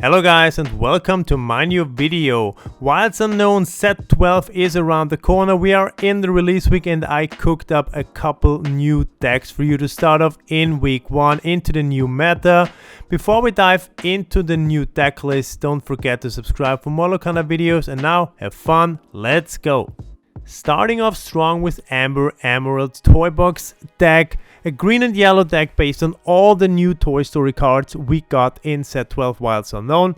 Hello guys and welcome to my new video. While it's unknown, set 12 is around the corner. We are in the release week and I cooked up a couple new decks for you to start off in week 1 into the new meta. Before we dive into the new deck list, don't forget to subscribe for more Lorcana videos, and now have fun, let's go. Starting off strong with Amber Emerald's Toy Box deck, a green and yellow deck based on all the new Toy Story cards we got in set 12 while it's unknown.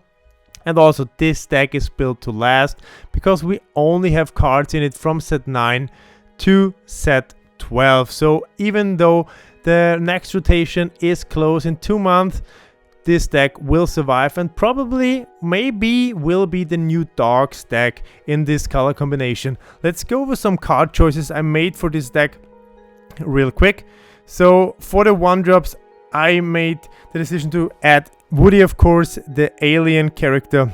And also this deck is built to last because we only have cards in it from set 9 to set 12. So even though the next rotation is close in 2 months, this deck will survive and probably, maybe, will be the new Dogs deck in this color combination. Let's go over some card choices I made for this deck real quick. So for the 1-drops, I made the decision to add Woody, of course, the alien character,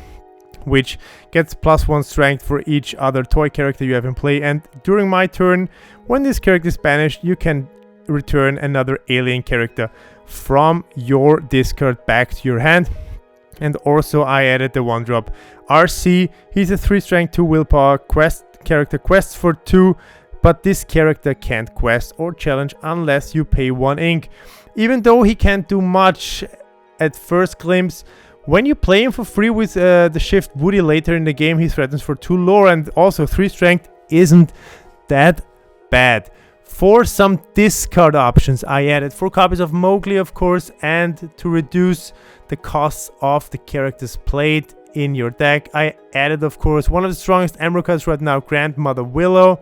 which gets +1 strength for each other toy character you have in play. And during my turn, when this character is banished, you can return another alien character from your discard back to your hand. And also I added the 1-drop RC. He's a 3 strength, 2 willpower quest character, quests for 2, but this character can't quest or challenge unless you pay 1 ink. Even though he can't do much at first glimpse, when you play him for free with the shift Woody later in the game, he threatens for 2 lore and also 3 strength isn't that bad. For some discard options, I added 4 copies of Mowgli, of course, and to reduce the costs of the characters played in your deck, I added, of course, one of the strongest Emerald cards right now, Grandmother Willow,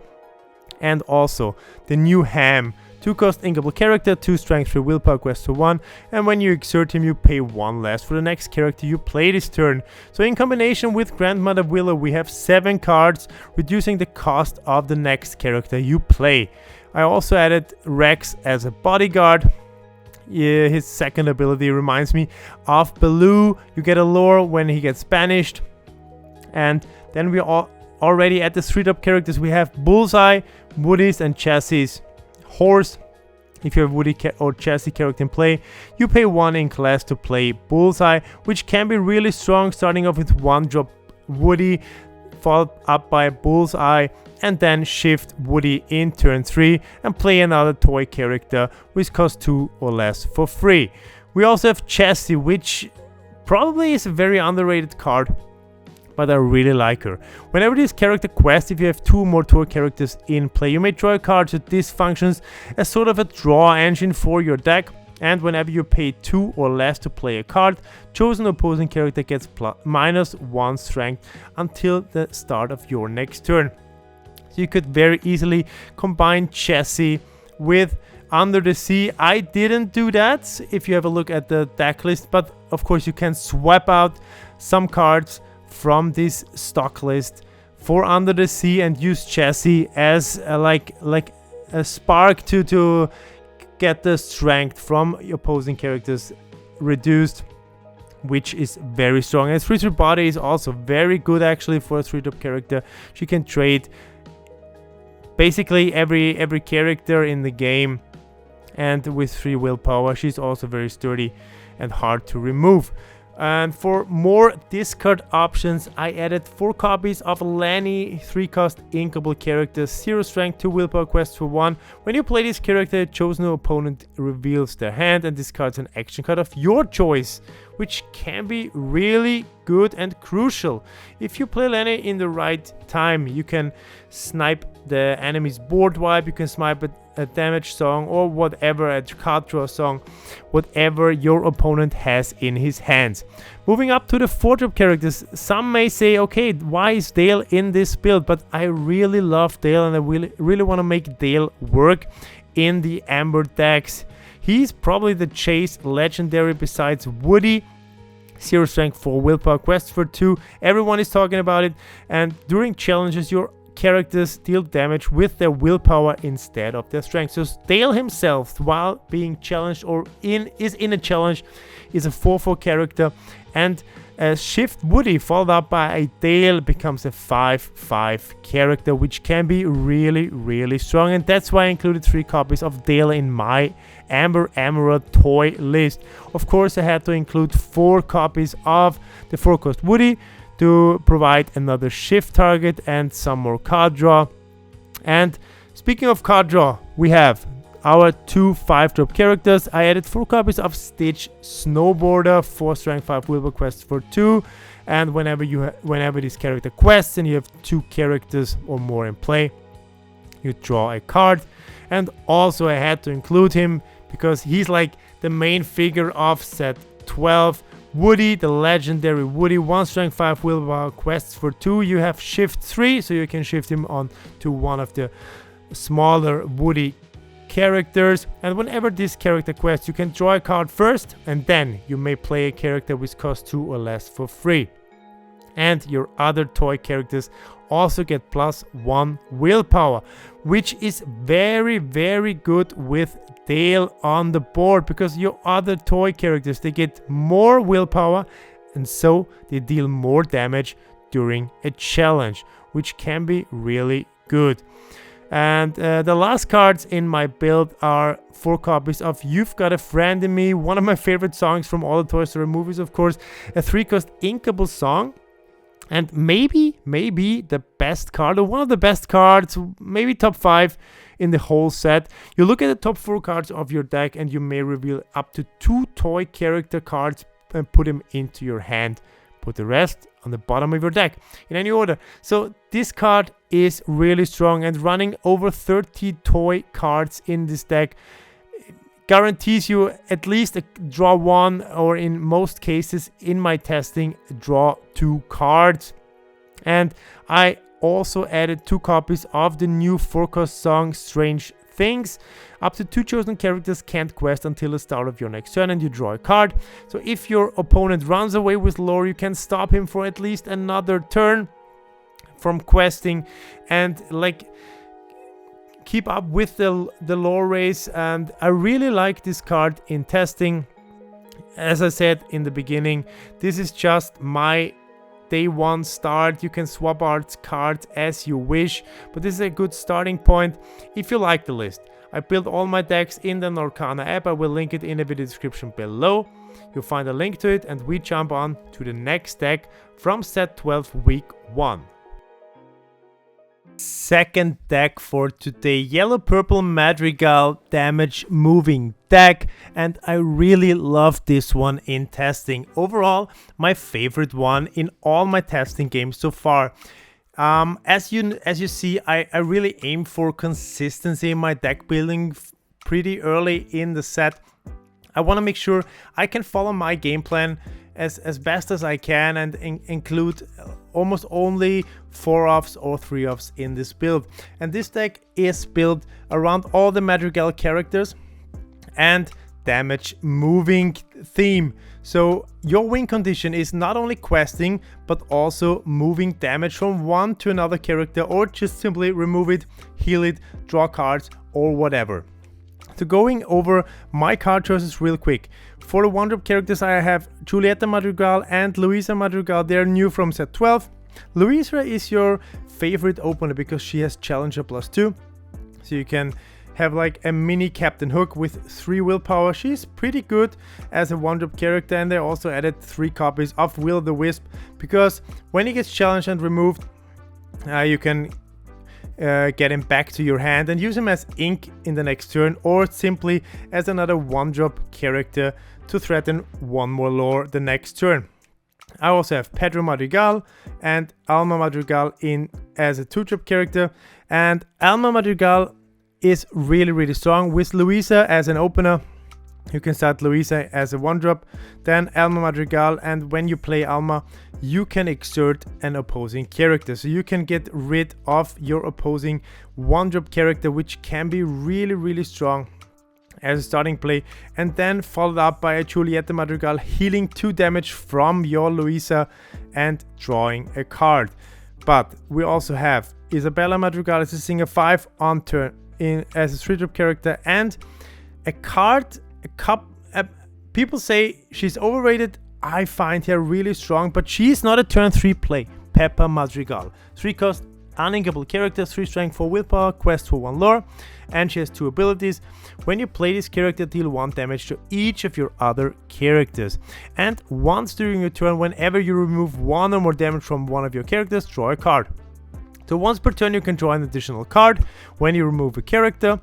and also the new Ham, 2-cost inkable character, 2 strength, 3 willpower, quest for 1, and when you exert him, you pay 1 less for the next character you play this turn. So in combination with Grandmother Willow, we have 7 cards, reducing the cost of the next character you play. I also added Rex as a bodyguard. Yeah, his second ability reminds me of Baloo. You get a lore when he gets banished. And then we are already at the 3-drop characters. We have Bullseye, Woody's, and Chassis. Horse. If you have Woody or Chassis character in play, you pay 1 ink less to play Bullseye, which can be really strong, starting off with 1-drop Woody, followed up by Bullseye, and then shift Woody in turn 3 and play another toy character which costs 2 or less for free. We also have Chassis, which probably is a very underrated card, but I really like her. Whenever this character quests, if you have 2 more toy characters in play, you may draw a card, so this functions as sort of a draw engine for your deck. And whenever you pay 2 or less to play a card, chosen opposing character gets -1 strength until the start of your next turn. So you could very easily combine Chassis with Under the Sea. I didn't do that if you have a look at the deck list, but of course you can swap out some cards from this stock list for Under the Sea and use Chassis as like a spark to get the strength from opposing characters reduced, which is very strong. And 3-drop body is also very good actually for a 3-drop character. She can trade basically every character in the game, and with 3 willpower she's also very sturdy and hard to remove. And for more discard options, I added 4 copies of Lanny, 3-cost inkable character, 0 strength, 2 willpower, quest for 1. When you play this character, chosen opponent reveals their hand and discards an action card of your choice, which can be really good and crucial. If you play Lanny in the right time, you can snipe the enemy's board wipe, you can snipe a damage song or whatever, a card draw song, whatever your opponent has in his hands. Moving up to the 4-drop characters, some may say, okay, why is Dale in this build? But I really love Dale and I really want to make Dale work in the Amber decks. He's probably the chase legendary besides Woody. 0 strength, 4 willpower, quest for 2. Everyone is talking about it, and during challenges your characters deal damage with their willpower instead of their strength. So Dale himself, while being challenged or is in a challenge, is a 4/4 character, and A Shift Woody followed up by a Dale becomes a 5/5 character, which can be really strong, and that's why I included 3 copies of Dale in my Amber Emerald toy list. Of course, I had to include 4 copies of the 4-cost Woody to provide another shift target and some more card draw. And speaking of card draw, we have our 2 5-drop characters. I added 4 copies of Stitch Snowboarder, 4 strength 5 willpower quests for 2, and whenever this character quests and you have 2 characters or more in play, you draw a card. And also I had to include him because he's like the main figure of set 12. Woody, the legendary Woody, 1 strength 5 willpower quests for 2. You have shift 3, so you can shift him on to one of the smaller Woody characters, and whenever this character quests, you can draw a card first, and then you may play a character which costs 2 or less for free. And your other toy characters also get +1 willpower, which is very good with Dale on the board, because your other toy characters, they get more willpower, and so they deal more damage during a challenge, which can be really good. And the last cards in my build are 4 copies of You've Got a Friend in Me, one of my favorite songs from all the Toy Story movies, of course. A 3-cost inkable song, and maybe the best card, or one of the best cards, maybe top 5 in the whole set. You look at the top 4 cards of your deck and you may reveal up to 2 toy character cards and put them into your hand. Put the rest on the bottom of your deck in any order. So this card is really strong, and running over 30 toy cards in this deck guarantees you at least a draw 1, or in most cases in my testing, draw 2 cards. And I also added 2 copies of the new 4-cost song Strange Things. Up to 2 chosen characters can't quest until the start of your next turn, and you draw a card. So if your opponent runs away with lore, you can stop him for at least another turn from questing, and like keep up with the lore race. And I really like this card in testing. As I said in the beginning, this is just my day 1 start. You can swap out cards as you wish, but this is a good starting point. If you like the list, I built all my decks in the Lorcana app. I will link it in the video description below. You'll find a link to it, and we jump on to the next deck from set 12 week 1. Second deck for today, Yellow Purple Madrigal damage moving deck, and I really love this one in testing. Overall, my favorite one in all my testing games so far. As you see, I really aim for consistency in my deck building pretty early in the set. I want to make sure I can follow my game plan as best as I can, and include almost only 4-offs or 3-offs in this build. And this deck is built around all the Madrigal characters and damage moving theme. So your win condition is not only questing, but also moving damage from one to another character, or just simply remove it, heal it, draw cards, or whatever. So going over my card choices real quick. For the 1-drop characters, I have Julieta Madrigal and Luisa Madrigal. They're new from set 12. Luisa is your favorite opener because she has Challenger +2. So you can have like a mini Captain Hook with 3 willpower. She's pretty good as a 1-drop character, and they also added 3 copies of Will the Wisp, because when he gets challenged and removed, you can get him back to your hand and use him as ink in the next turn, or simply as another 1-drop character to threaten 1 more lore the next turn. I also have Pedro Madrigal and Alma Madrigal in as a 2-drop character, and Alma Madrigal is really strong. With Luisa as an opener, you can start Luisa as a 1-drop, then Alma Madrigal, and when you play Alma, you can exert an opposing character. So you can get rid of your opposing 1-drop character, which can be really strong as a starting play, and then followed up by a Julieta Madrigal healing 2 damage from your Luisa and drawing a card. But we also have Isabella Madrigal as a singer 5 on turn in as a 3-drop character, and a card, people say she's overrated. I find her really strong, but she's not a turn 3 play. Peppa Madrigal. 3 cost, uninkable character, 3 strength, 4 willpower, quest for 1 lore, and she has 2 abilities. When you play this character, deal 1 damage to each of your other characters. And once during your turn, whenever you remove 1 or more damage from one of your characters, draw a card. So once per turn you can draw an additional card when you remove a character.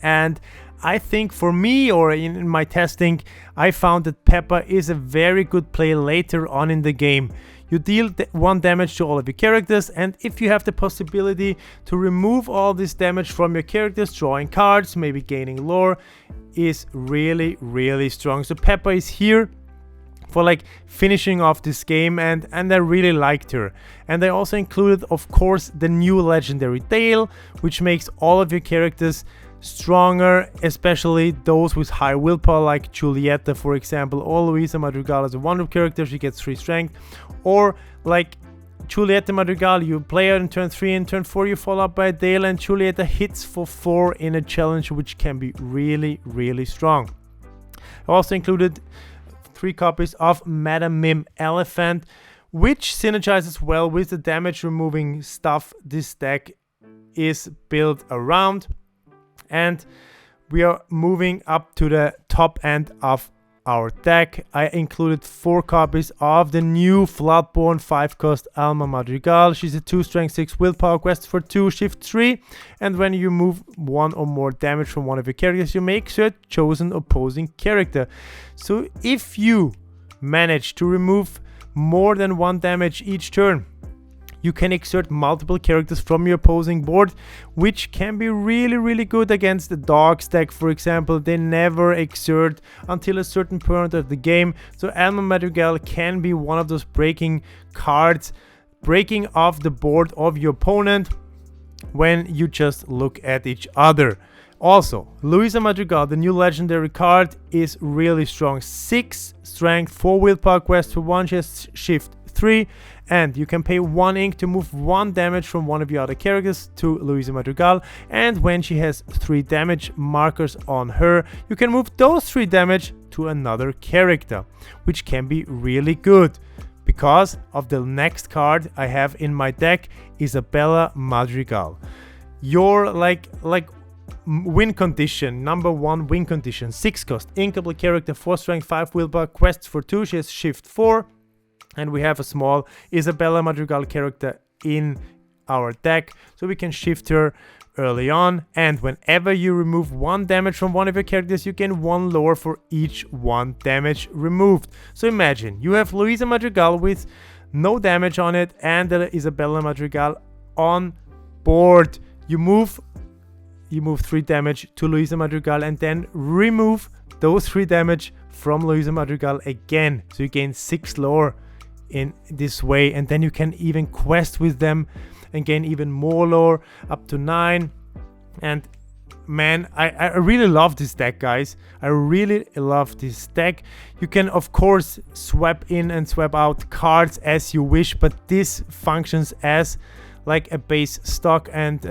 And I think for me, or in my testing, I found that Peppa is a very good play later on in the game. You deal 1 damage to all of your characters, and if you have the possibility to remove all this damage from your characters, drawing cards, maybe gaining lore, is really, really strong. So Peppa is here for like finishing off this game, and I really liked her. And I also included, of course, the new legendary Dale, which makes all of your characters stronger, especially those with high willpower, like Julieta, for example, or Luisa Madrigal is a wonder character, she gets 3 strength. Or like Julieta Madrigal, you play her in turn 3, and turn 4 you follow up by a Dale, and Julieta hits for 4 in a challenge, which can be really, really strong. I also included 3 copies of Madame Mim Elephant, which synergizes well with the damage removing stuff this deck is built around. And we are moving up to the top end of our deck. I included 4 copies of the new Floodborn 5 cost Alma Madrigal. She's a 2 strength, 6 willpower, quest for 2, shift 3, and when you move 1 or more damage from one of your characters, you make search chosen opposing character. So if you manage to remove more than 1 damage each turn, you can exert multiple characters from your opposing board, which can be really, really good against the dogs deck, for example. They never exert until a certain point of the game. So Alma Madrigal can be one of those breaking cards, breaking off the board of your opponent when you just look at each other. Also, Luisa Madrigal, the new legendary card, is really strong. 6 strength, 4 willpower, quest for 1, she has shift 3, and you can pay 1 ink to move 1 damage from one of your other characters to Luisa Madrigal, and when she has 3 damage markers on her, you can move those 3 damage to another character, which can be really good. Because of the next card I have in my deck, Isabella Madrigal. Your like win condition, number 1 win condition, 6 cost, inkable character, 4 strength, 5 willpower, quest for 2, she has shift 4, and we have a small Isabella Madrigal character in our deck, so we can shift her early on, and whenever you remove 1 damage from one of your characters, you gain 1 lore for each 1 damage removed. So imagine you have Luisa Madrigal with no damage on it and Isabella Madrigal on board. You move 3 damage to Luisa Madrigal and then remove those 3 damage from Luisa Madrigal again, so you gain 6 lore in this way, and then you can even quest with them and gain even more lore, up to 9. And man, I really love this deck, guys. I really love this deck. You can of course swap in and swap out cards as you wish, but this functions as like a base stock, and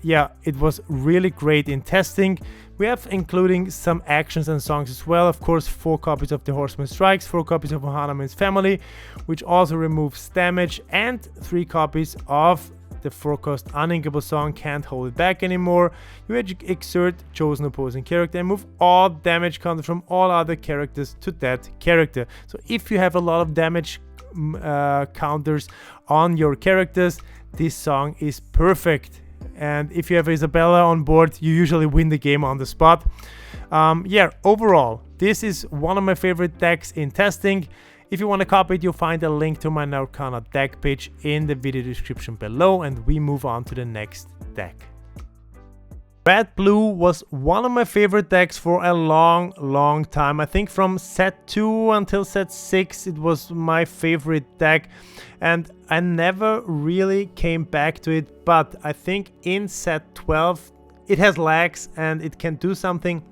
yeah, it was really great in testing. We have including some actions and songs as well. Of course, 4 copies of The Horseman Strikes, 4 copies of Ohanaman's Family, which also removes damage, and 3 copies of the 4-cost uninkable song Can't Hold It Back Anymore. You exert chosen opposing character and move all damage counters from all other characters to that character. So if you have a lot of damage counters on your characters, this song is perfect. And if you have Isabella on board, you usually win the game on the spot. Yeah, overall, this is one of my favorite decks in testing. If you want to copy it, you'll find a link to my Lorcana deck page in the video description below, and we move on to the next deck. Red Blue was one of my favorite decks for a long time. I think from set 2 until set 6 it was my favorite deck, and I never really came back to it, but I think in set 12 it has lags and it can do something,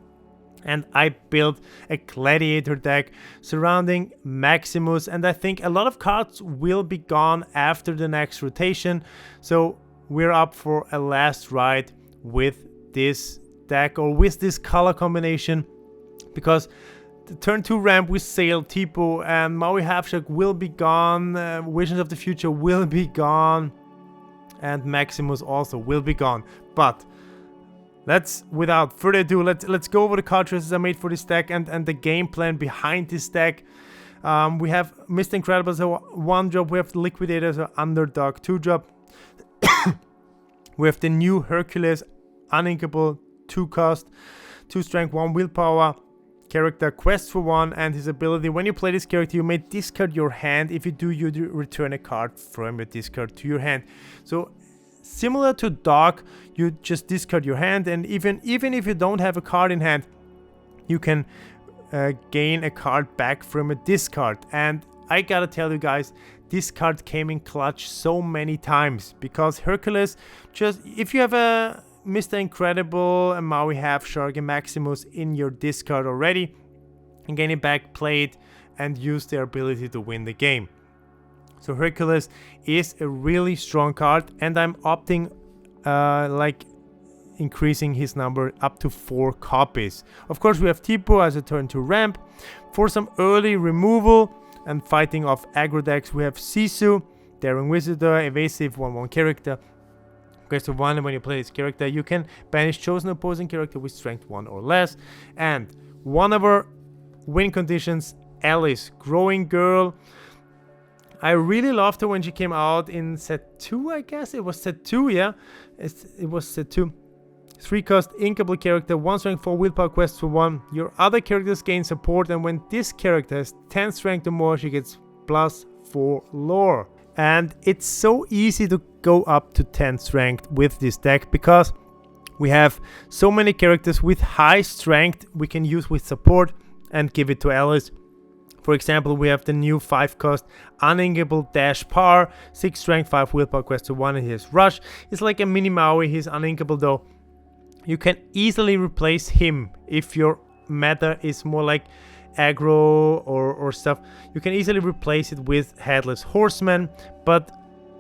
and I built a gladiator deck surrounding Maximus, and I think a lot of cards will be gone after the next rotation, so we're up for a last ride with this deck, or with this color combination, because the turn 2 ramp with Sail, Tipo, and Maui Halfshark will be gone. Visions of the Future will be gone. And Maximus also will be gone. But without further ado, let's go over the card choices I made for this deck and the game plan behind this deck. We have Mr. Incredible as a 1-drop. We have the Liquidator as an underdog 2-drop. We have the new Hercules, uninkable 2-cost, 2 strength, 1 willpower character, quest for 1, and his ability. When you play this character, you may discard your hand. If you do, you return a card from your discard to your hand. So similar to Dog, you just discard your hand, and even if you don't have a card in hand, you can gain a card back from a discard. And I gotta tell you guys, this card came in clutch so many times, because Hercules, just if you have a Mr. Incredible, a Maui Halfshark, a Maximus in your discard already, and gain it back, play it, and use their ability to win the game. So Hercules is a really strong card, and I'm opting like increasing his number up to 4 copies. Of course, we have Tipo as a turn 2 ramp. For some early removal and fighting off aggro decks, we have Sisu, Daring Visitor, evasive 1/1 character. Quest of 1, and when you play this character, you can banish chosen opposing character with strength 1 or less. And one of our win conditions, Alice, Growing Girl. I really loved her when she came out in set 2, I guess. It was set 2, yeah. It was set 2. 3-cost, inkable character, 1 strength, 4 willpower, quest for 1. Your other characters gain support, and when this character has 10 strength or more, she gets +4 lore. And it's so easy to go up to 10 strength with this deck, because we have so many characters with high strength we can use with support and give it to Alice. For example, we have the new 5-cost uninkable Dash Par, 6 strength, 5 willpower, quest to 1, and he has rush. It's like a mini Maui. He's uninkable though. You can easily replace him if your meta is more like aggro or stuff. You can easily replace it with Headless Horseman, but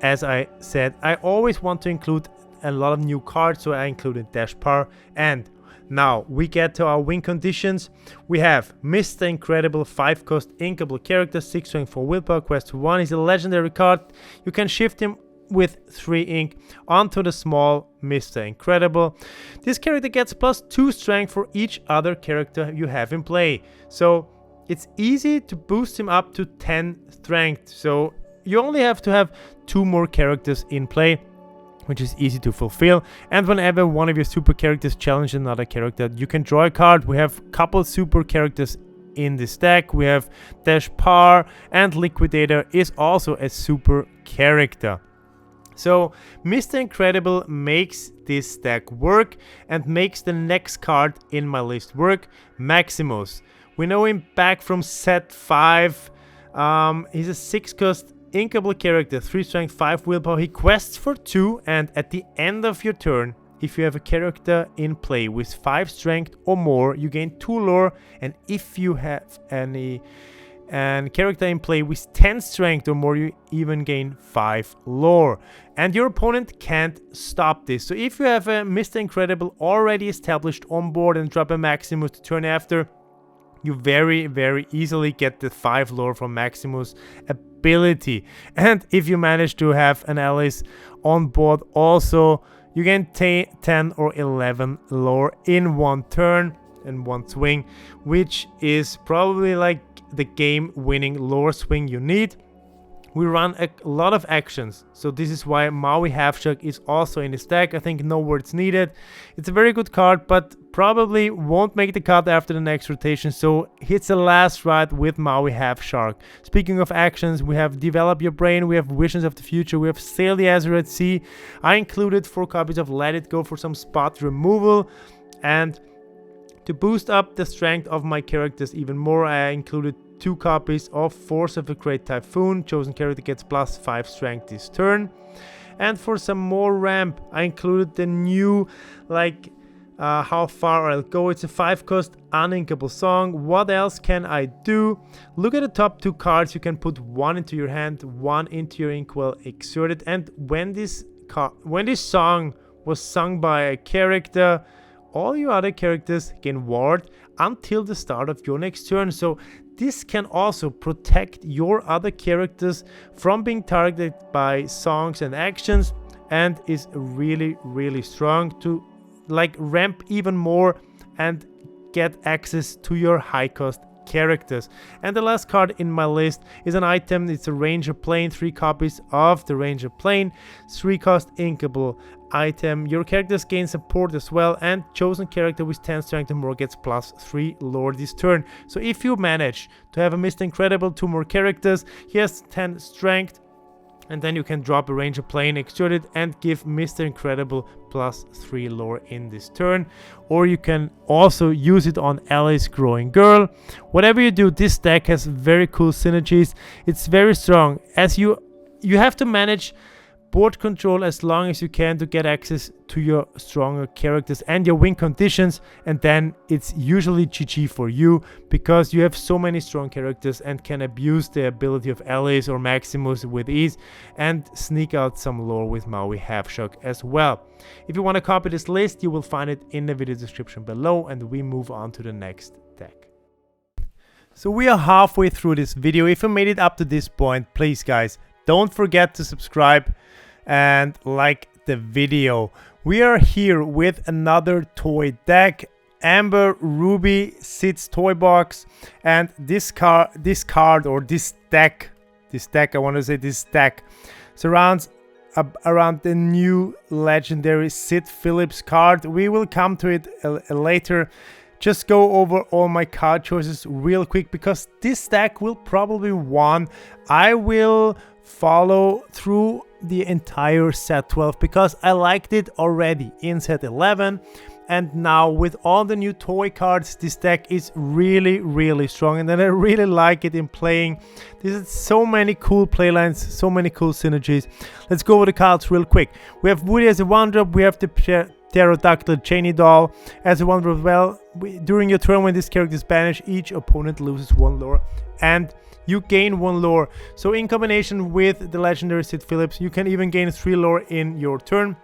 as I said, I always want to include a lot of new cards, so I included Dash Par. And now we get to our win conditions. We have Mr. Incredible, 5-cost inkable character, 6 strength, 4 willpower, quest 1. He's a legendary card. You can shift him with 3 ink onto the small Mr. Incredible. This character gets +2 strength for each other character you have in play. So it's easy to boost him up to 10 strength. So you only have to have 2 more characters in play, which is easy to fulfill. And whenever one of your super characters challenges another character, you can draw a card. We have a couple super characters in this deck. We have Dash Par, and Liquidator is also a super character. So Mr. Incredible makes this deck work and makes the next card in my list work, Maximus. We know him back from set 5. He's a 6-cost inkable character, 3 strength, 5 willpower. He quests for 2, and at the end of your turn, if you have a character in play with 5 strength or more, you gain 2 lore, and if you have any character in play with 10 strength or more, you even gain 5 lore. And your opponent can't stop this. So if you have a Mr. Incredible already established on board and drop a Maximus the turn after, you very, very easily get the 5 lore from Maximus ability. And if you manage to have an Alice on board also, you gain 10 or 11 lore in 1 turn and 1 swing, which is probably like the game winning lore swing you need. We run a lot of actions, so this is why Maui Halfshark is also in this deck. I think no words needed. It's a very good card, but probably won't make the cut after the next rotation, so hits the last ride with Maui Halfshark. Speaking of actions, we have Develop Your Brain, we have Visions of the Future, we have Sail the Azure at Sea. I included 4 copies of Let It Go for some spot removal, and to boost up the strength of my characters even more, I included 2 copies of Force of a Great Typhoon. Chosen character gets +5 strength this turn. And for some more ramp, I included the new, How Far I'll Go. It's a 5-cost uninkable song. What else can I do? Look at the top 2 cards. You can put 1 into your hand, 1 into your inkwell, exert it. And when this song was sung by a character, all your other characters gain ward until the start of your next turn. So this can also protect your other characters from being targeted by songs and actions, and is really strong to like ramp even more and get access to your high cost characters. And the last card in my list is an item. It's a Ranger Plane, 3 copies of the Ranger Plane, 3 cost inkable item. Your characters gain support as well, and chosen character with 10 strength or more gets +3 lore this turn. So if you manage to have a Mr. Incredible, 2 more characters, he has 10 strength, and then you can drop a Ranger Plane, extrude it, and give Mr. Incredible +3 lore in this turn. Or you can also use it on Alice Growing Girl. Whatever you do, this deck has very cool synergies. It's very strong, as you have to manage board control as long as you can to get access to your stronger characters and your win conditions, and then it's usually GG for you because you have so many strong characters and can abuse the ability of Alice or Maximus with ease and sneak out some lore with Maui Halfshock as well. If you want to copy this list, you will find it in the video description below, and we move on to the next deck. So we are halfway through this video. If you made it up to this point, please guys, don't forget to subscribe and like the video. We are here with another toy deck, Amber Ruby Sid's Toy Box, and this deck surrounds around the new legendary Sid Phillips card. We will come to it later. Just go over all my card choices real quick because this deck will probably win. I will follow through the entire set 12 because I liked it already in set 11, and now with all the new toy cards, this deck is really strong, and then I really like it in playing. There's so many cool playlines, so many cool synergies. Let's go over the cards real quick. We have Woody as a 1-drop, we have the Pterodactyl Cheney doll as a 1-drop as well. During your turn, when this character is banished, each opponent loses 1 lore and you gain 1 lore. So in combination with the legendary Sid Phillips, you can even gain 3 lore in your turn.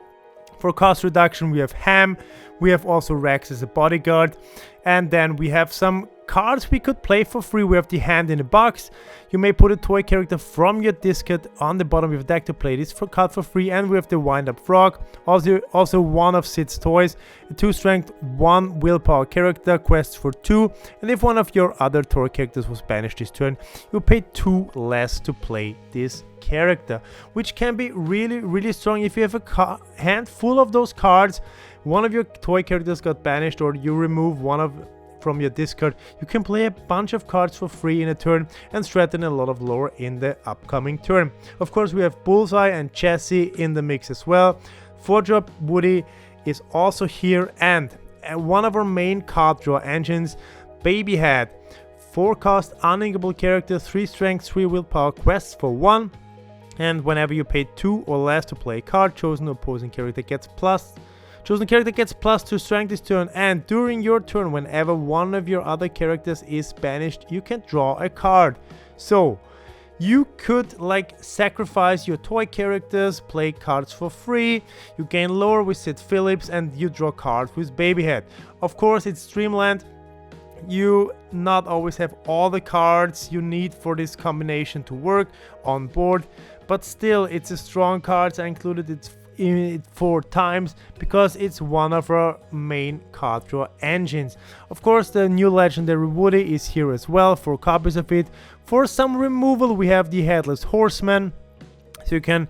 For cost reduction, we have Ham, we have also Rex as a bodyguard, and then we have some cards we could play for free. We have the Hand in a Box. You may put a toy character from your discard on the bottom of your deck to play this card for free. And we have the Wind Up Frog, also one of Sid's toys, a 2 strength, 1 willpower character, quests for 2. And if one of your other toy characters was banished this turn, you pay 2 less to play this character, which can be really strong if you have a hand full of those cards. One of your toy characters got banished, or you remove one from your discard, you can play a bunch of cards for free in a turn and strengthen a lot of lore in the upcoming turn. Of course, we have Bullseye and Chassis in the mix as well. 4-drop Woody is also here, and one of our main card draw engines, Babyhead. 4-cost uninkable character, 3 strength, 3 willpower, quests for 1. And whenever you pay 2 or less to play a card, chosen opposing character gets +2 strength this turn, and during your turn, whenever one of your other characters is banished, you can draw a card. So you could like sacrifice your toy characters, play cards for free, you gain lore with Sid Phillips, and you draw cards with Babyhead. Of course, it's streamlined. You not always have all the cards you need for this combination to work on board, but still it's a strong card. I included it 4 times because it's one of our main card draw engines. Of course, the new legendary Woody is here as well, 4 copies of it. For some removal, we have the Headless Horseman, so you can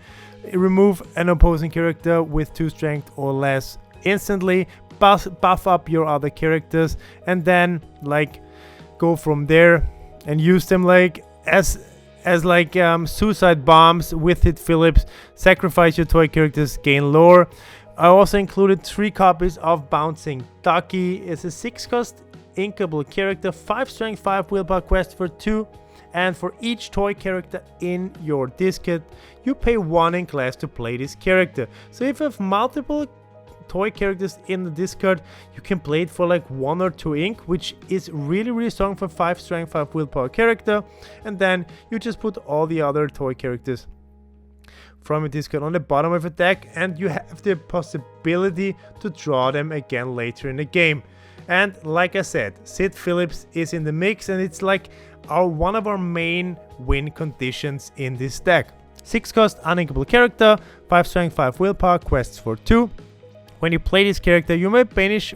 remove an opposing character with 2 strength or less instantly, buff up your other characters, and then like go from there and use them like as suicide bombs with Sid Phillips. Sacrifice your toy characters, gain lore. I also included 3 copies of Bouncing Ducky. It's a 6-cost inkable character, 5 strength, 5 willpower, quest for 2. And for each toy character in your discard, you pay 1 ink less to play this character. So if you have multiple toy characters in the discard, you can play it for like 1 or 2 ink, which is really strong for 5 strength, 5 willpower character. And then you just put all the other toy characters from your discard on the bottom of a deck, and you have the possibility to draw them again later in the game. And like I said, Sid Phillips is in the mix, and it's like one of our main win conditions in this deck. 6 cost, uninkable character, 5 strength, 5 willpower, quests for 2. When you play this character, you may banish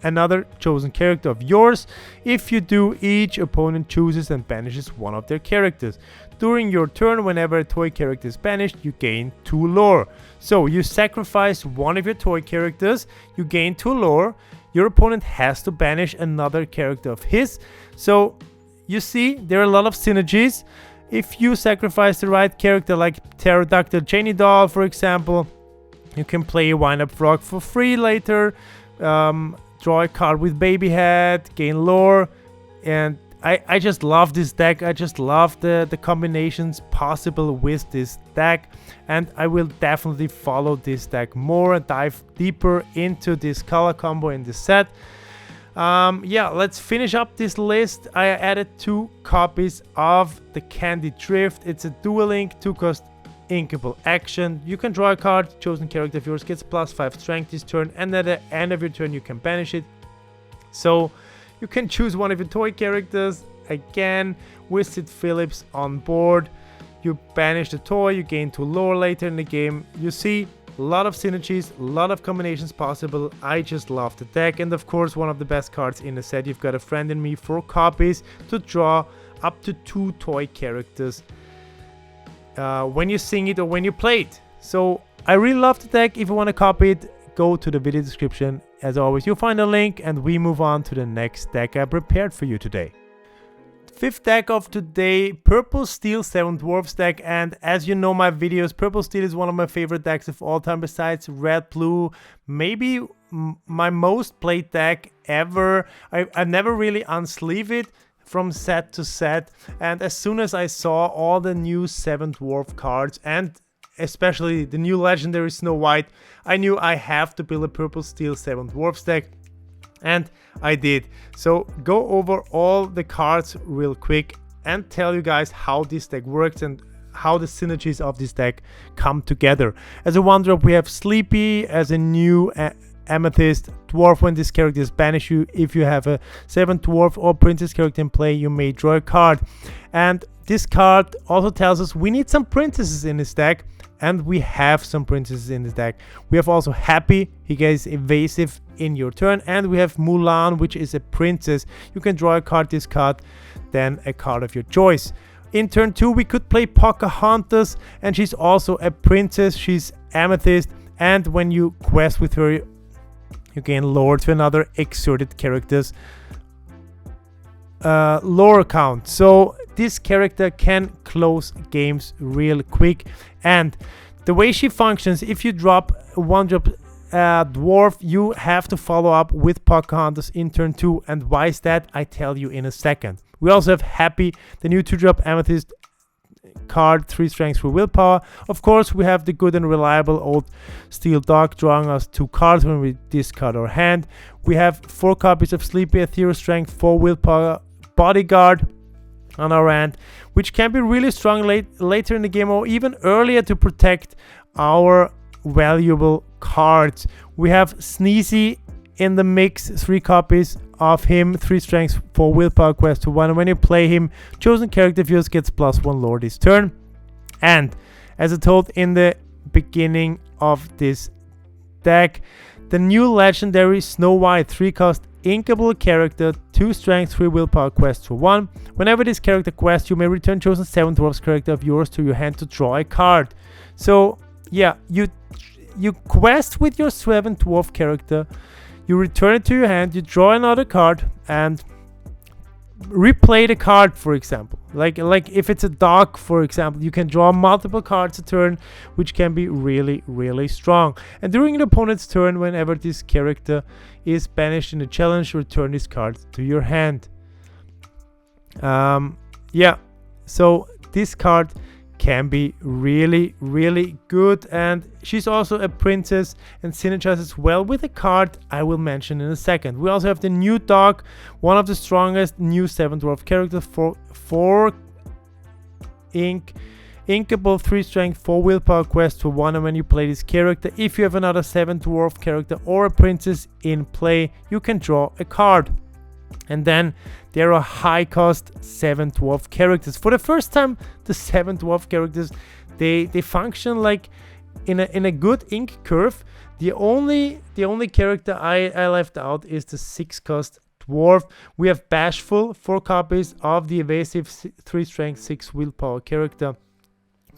another chosen character of yours. If you do, each opponent chooses and banishes one of their characters. During your turn, whenever a toy character is banished, you gain 2 lore. So you sacrifice one of your toy characters, you gain 2 lore. Your opponent has to banish another character of his. So you see, there are a lot of synergies. If you sacrifice the right character, like Pterodactyl Janie Doll, for example, you can play a wind-up frog for free later, draw a card with baby head, gain lore, and I just love this deck. I just love the combinations possible with this deck, and I will definitely follow this deck more and dive deeper into this color combo in this set. Yeah, let's finish up this list. I added 2 copies of the Candy Drift. It's a dual link, 2 cost inkable action. You can draw a card, chosen character of yours gets +5 strength this turn, and at the end of your turn you can banish it. So you can choose one of your toy characters. Again, with Sid Phillips on board, you banish the toy, you gain 2 lore later in the game. You see, a lot of synergies, a lot of combinations possible. I just love the deck, and of course one of the best cards in the set. You've got a friend in me, 4 copies to draw up to 2 toy characters when you sing it or when you play it. So I really love the deck. If you want to copy it, go to the video description. As always, you'll find a link, and we move on to the next deck I prepared for you today. 5th deck of today, Purple Steel 7 Dwarfs deck. And as you know my videos, Purple Steel is one of my favorite decks of all time, besides Red Blue, maybe my most played deck ever. I never really unsleeve it from set to set, and as soon as I saw all the new 7 Dwarf cards, and especially the new legendary Snow White, I knew I have to build a Purple Steel 7 Dwarfs deck, and I did. So go over all the cards real quick and tell you guys how this deck works and how the synergies of this deck come together. As a 1-drop, we have Sleepy as a new Amethyst Dwarf. When this character is banished, if you have a 7 Dwarf or Princess character in play, you may draw a card. And this card also tells us we need some princesses in this deck, and we have some princesses in this deck. We have also Happy, he gets evasive in your turn, and we have Mulan, which is a princess. You can draw a card, discard, then a card of your choice. In turn 2, we could play Pocahontas, and she's also a princess. She's Amethyst, and when you quest with her, you gain lore to another exerted character's lore account. So this character can close games real quick. And the way she functions, if you drop a 1-drop dwarf, you have to follow up with Pocahontas in turn 2. And why is that? I tell you in a second. We also have Happy, the new 2-drop Amethyst card, 3 strengths for willpower. Of course, we have the good and reliable old Steel Dog, drawing us 2 cards when we discard our hand. We have 4 copies of Sleepy, 0 strength, 4 willpower, Bodyguard on our hand, which can be really strong later in the game or even earlier to protect our valuable cards. We have Sneezy in the mix, 3 copies of him, 3 strengths, 4 willpower, quest to 1. When you play him, chosen character of yours gets +1 lore this turn. And as I told in the beginning of this deck, the new legendary Snow White 3 cost inkable character, 2 strength, 3 willpower, quest for 1. Whenever this character quests, you may return chosen 7 dwarfs character of yours to your hand to draw a card. So yeah, you quest with your 7 dwarf character, you return it to your hand, you draw another card, and replay the card, for example. Like if it's a dog, for example, you can draw multiple cards a turn, which can be really, really strong. And during the opponent's turn, whenever this character is banished in a challenge, return this card to your hand. Yeah, so this card can be really, really good, and she's also a princess and synergizes well with a card I will mention in a second. We also have the new dog, one of the strongest new 7 dwarf characters, for 4 ink Inkable 3 strength 4 willpower quest for 1, and when you play this character, if you have another 7 dwarf character or a princess in play, you can draw a card. And then there are high cost 7 dwarf characters. For the first time, the 7 dwarf characters, they function like in a good ink curve. The only character I left out is the 6 cost dwarf. We have Bashful, 4 copies of the evasive 3 strength 6 willpower character,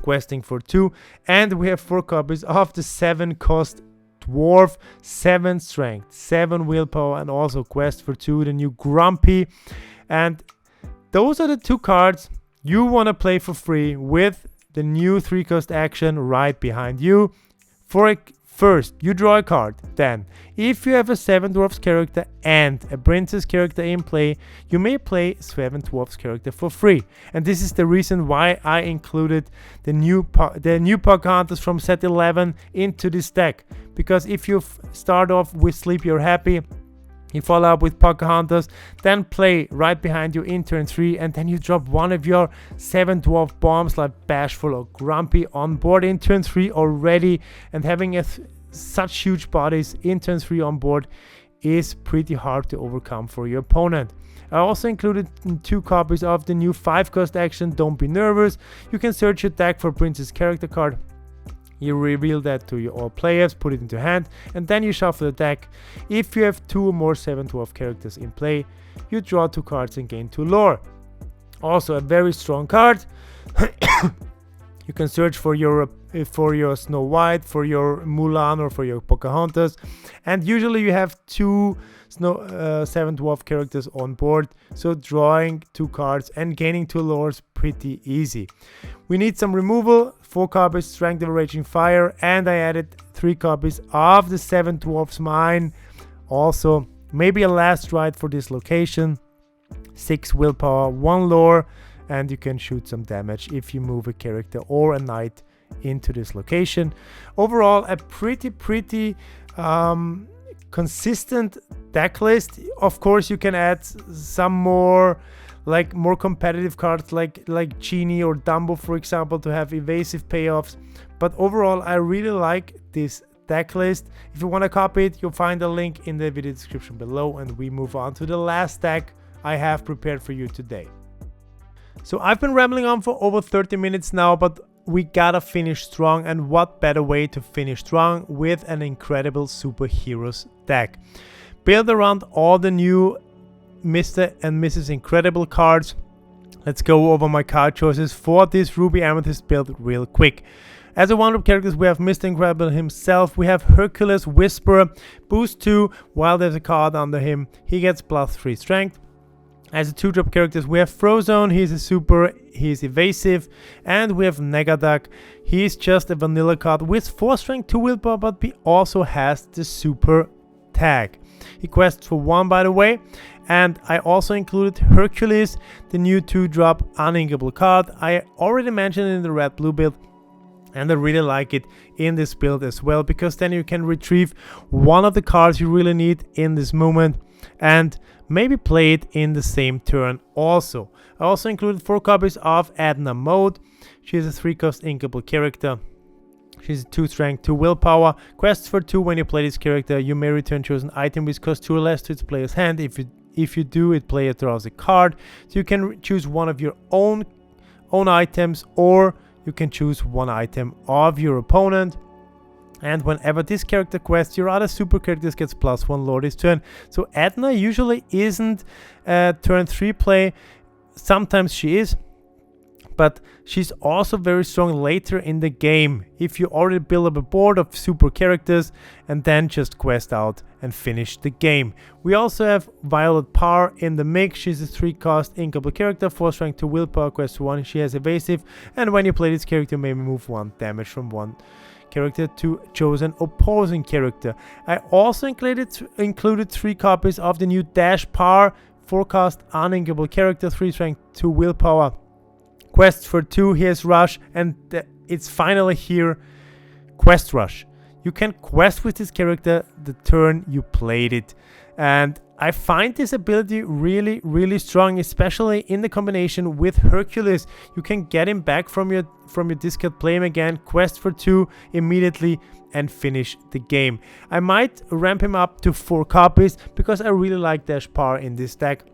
questing for 2, and we have 4 copies of the 7 cost dwarf, 7 strength, 7 willpower, and also quest for 2, the new Grumpy. And those are the 2 cards you want to play for free with the new 3 cost action right behind you. First, you draw a card. Then, if you have a 7 dwarfs character and a princess character in play, you may play 7 dwarfs character for free. And this is the reason why I included the new Pocahontas from set 11 into this deck. Because if you start off with Sleep You're Happy, you follow up with Pocahontas, then play right behind you in turn 3, and then you drop one of your 7 dwarf bombs like Bashful or Grumpy on board in turn 3 already, and having such huge bodies in turn 3 on board is pretty hard to overcome for your opponent. I also included 2 copies of the new 5 cost action, Don't Be Nervous. You can search your deck for princess character card. You reveal that to all players, put it into hand, and then you shuffle the deck. If you have 2 or more 7 dwarf characters in play, you draw 2 cards and gain 2 lore. Also a very strong card. You can search for your Snow White, for your Mulan, or for your Pocahontas, and usually you have 2 7 dwarf characters on board, so drawing 2 cards and gaining 2 lores pretty easy. We need some removal, 4 copies Strength of a Raging Fire, and I added 3 copies of the 7 dwarfs mine. Also, maybe a last ride for this location, 6 willpower, 1 lore, and you can shoot some damage if you move a character or a knight into this location. Overall, a pretty consistent deck list. Of course, you can add some more competitive cards like Genie or Dumbo, for example, to have evasive payoffs. But overall, I really like this deck list. If you want to copy it, you'll find a link in the video description below, and we move on to the last deck I have prepared for you today. So I've been rambling on for over 30 minutes now, but we gotta finish strong, and what better way to finish strong with an incredible superheroes deck. Build around all the new Mr. and Mrs. Incredible cards. Let's go over my card choices for this Ruby Amethyst build real quick. As a 1-drop characters, we have Mr. Incredible himself, we have Hercules Whisperer, boost 2, while there's a card under him, he gets +3 strength. As a 2-drop characters, we have Frozone, he's a super, he's evasive, and we have Negaduck, he's just a vanilla card with 4 strength, 2 willpower, but he also has the super tag. He quests for 1, by the way, and I also included Hercules, the new 2-drop uninkable card. I already mentioned it in the red-blue build, and I really like it in this build as well, because then you can retrieve one of the cards you really need in this moment and maybe play it in the same turn also. I also included 4 copies of Adna Mode. She's a 3-cost inkable character. She's a 2 strength, 2 willpower. Quests for 2. When you play this character, you may return chosen item which costs 2 or less to its player's hand. If you do, its player draws a card. So you can choose one of your own items, or you can choose one item of your opponent. And whenever this character quests, your other super characters gets +1 lore this turn. So Edna usually isn't turn 3 play. Sometimes she is, but she's also very strong later in the game. If you already build up a board of super characters and then just quest out and finish the game. We also have Violet Power in the mix. She's a 3-cost inkable character, 4 strength, 2 willpower, quest 1. She has evasive, and when you play this character, you may move 1 damage from one character to chosen opposing character. I also included 3 copies of the new Dash Power, 4-cost uninkable character, 3 strength, 2 willpower, quest for 2. Here's Rush, and it's finally here, Quest Rush. You can quest with this character the turn you played it, and I find this ability really strong, especially in the combination with Hercules. You can get him back from your discard, play him again, quest for 2 immediately, and finish the game. I might ramp him up to 4 copies because I really like dash power in this deck,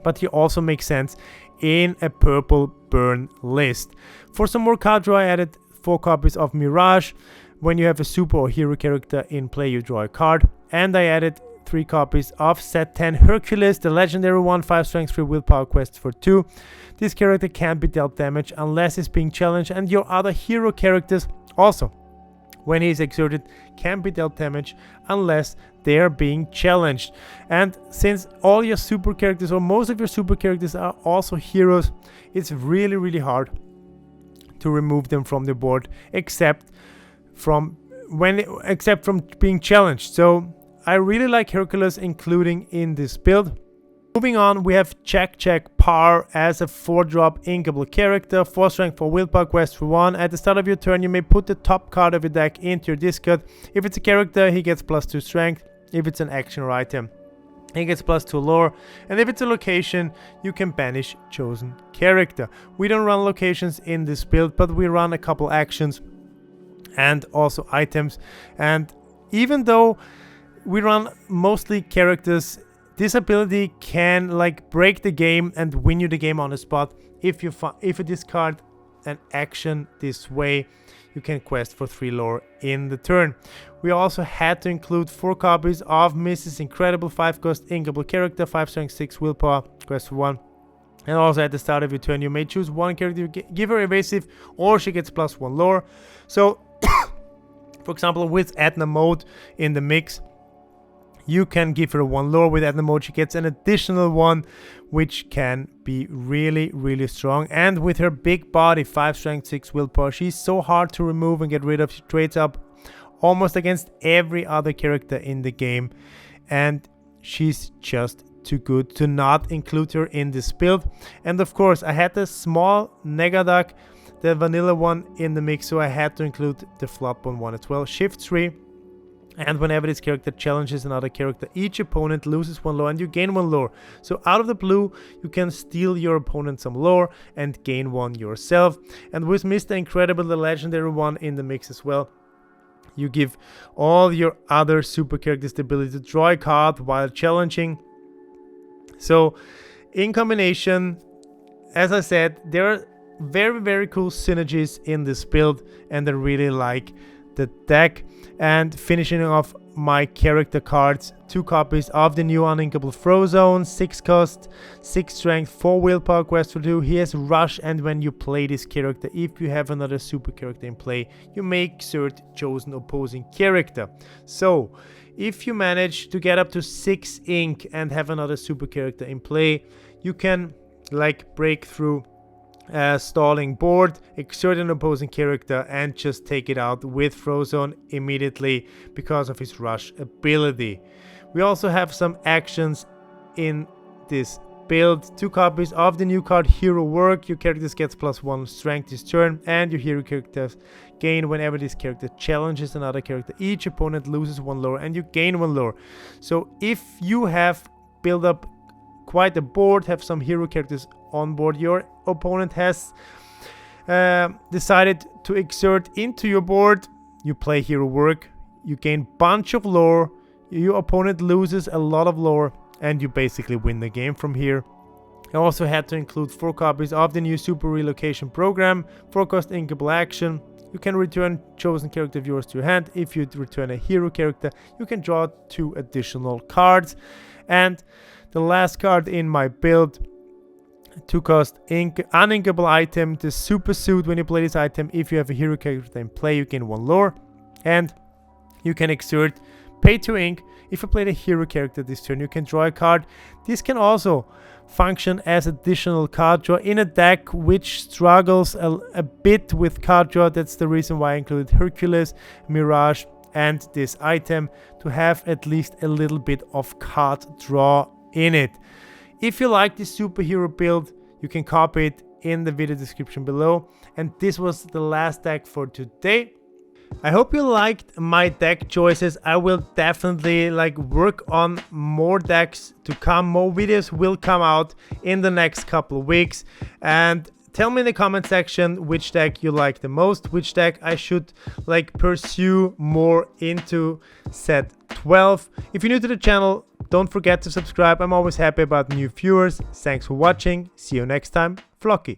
but he also makes sense in a purple burn list. For some more card draw, I added 4 copies of Mirage. When you have a super or hero character in play, you draw a card. And I added 3 copies of set 10 Hercules, the legendary one, 5 strength, 3 willpower, quest for 2. This character can't be dealt damage unless it's being challenged, and your other hero characters also, when he is exerted, can't be dealt damage unless they are being challenged. And since all your super characters, or most of your super characters, are also heroes, it's really hard to remove them from the board, except from being challenged. So I really like Hercules including in this build. Moving on, we have Check Power as a 4-drop inkable character, 4 strength, 4 willpower, quest for 1. At the start of your turn, you may put the top card of your deck into your discard. If it's a character, he gets +2 strength. If it's an action or item, he gets +2 lore. And if it's a location, you can banish chosen character. We don't run locations in this build, but we run a couple actions and also items. And even though we run mostly characters, this ability can like break the game and win you the game on the spot. If you discard an action this way, you can quest for 3 lore in the turn. We also had to include 4 copies of Mrs. Incredible, 5 cost inkable character, 5 strength, 6 willpower, quest for 1. And also at the start of your turn, you may choose one character, give her evasive, or she gets +1 lore. So for example, with Edna mode in the mix, you can give her 1 lore. With Edna mode, she gets an additional 1, which can be really strong. And with her big body, 5 strength, 6 willpower, she's so hard to remove and get rid of. She trades up almost against every other character in the game, and she's just too good to not include her in this build. And of course, I had the small Negaduck, the vanilla one, in the mix, so I had to include the Floodbone one as well. Shift 3, and whenever this character challenges another character, each opponent loses 1 lore and you gain 1 lore. So out of the blue, you can steal your opponent some lore and gain 1 yourself. And with Mr. Incredible, the legendary one, in the mix as well, you give all your other super characters the ability to draw a card while challenging. So in combination, as I said, there are very cool synergies in this build, and I really like the deck. And finishing off my character cards, 2 copies of the new uninkable Frozone, 6 cost, 6 strength, 4 willpower, quest for 2. He has rush, and when you play this character, if you have another super character in play, you may exert chosen opposing character. So if you manage to get up to 6 ink and have another super character in play, you can like break through stalling board, exert an opposing character, and just take it out with Frozone immediately because of his rush ability. We also have some actions in this build. 2 copies of the new card Hero Work. Your characters gets +1 strength this turn, and your hero characters gain whenever this character challenges another character. Each opponent loses 1 lore and you gain 1 lore. So if you have built up quite a board, have some hero characters on board, your opponent has decided to exert into your board, you play Hero Work, you gain bunch of lore, your opponent loses a lot of lore, and you basically win the game from here. I also had to include 4 copies of the new Super Relocation Program, 4 cost inkable action. You can return chosen character of yours to your hand. If you return a hero character, you can draw 2 additional cards. And the last card in my build, 2 cost uninkable item, the Super Suit. When you play this item, if you have a hero character in play, you gain 1 lore, and you can exert pay 2 ink. If you play the hero character this turn, you can draw a card. This can also function as additional card draw in a deck which struggles a bit with card draw. That's the reason why I included Hercules, Mirage, and this item, to have at least a little bit of card draw in it. If you like this superhero build, you can copy it in the video description below. And this was the last deck for today. I hope you liked my deck choices. I will definitely work on more decks to come. More videos will come out in the next couple of weeks. And tell me in the comment section which deck you like the most, which deck I should pursue more into set 12. If you're new to the channel, don't forget to subscribe. I'm always happy about new viewers. Thanks for watching. See you next time. Flokki.